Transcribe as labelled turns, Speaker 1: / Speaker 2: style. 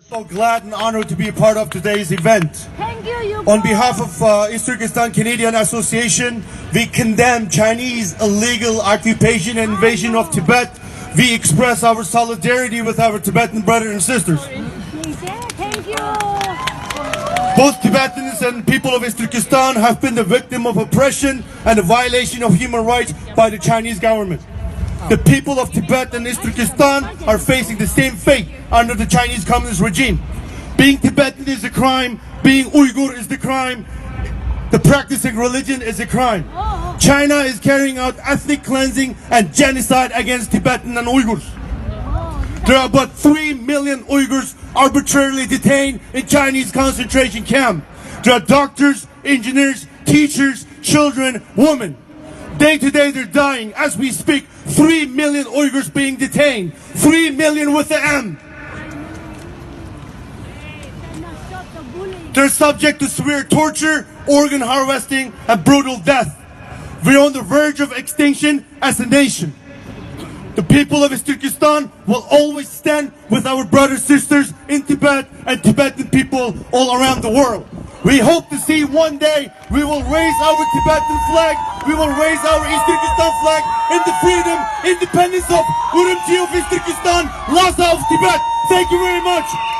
Speaker 1: So glad and honored to be a part of today's event.
Speaker 2: Thank you,
Speaker 1: On behalf of East Turkestan Canadian Association, we condemn Chinese illegal occupation and invasion of Tibet. We express our solidarity with our Tibetan brothers and sisters.
Speaker 2: Thank you.
Speaker 1: Both Tibetans and people of East Turkestan have been the victim of oppression and a violation of human rights by the Chinese government. The people of Tibet and East Turkestan are facing the same fate under the Chinese communist regime. Being Tibetan is a crime. Being Uyghur is the crime. The practicing religion is a crime. China is carrying out ethnic cleansing and genocide against Tibetan and Uyghurs. There are about 3 million Uyghurs arbitrarily detained in Chinese concentration camp. There are doctors, engineers, teachers, children, women. Day to day they're dying. As we speak, 3 million Uyghurs being detained. 3 million with the M. They're subject to severe torture, organ harvesting, and brutal death. We're on the verge of extinction as a nation. The people of East Turkestan will always stand with our brothers and sisters in Tibet and Tibetan people all around the world. We hope to see one day we will raise our Tibetan flag, we will raise our East Turkestan flag in the freedom, independence of Urumqi of East Turkestan, Lhasa of Tibet. Thank you very much.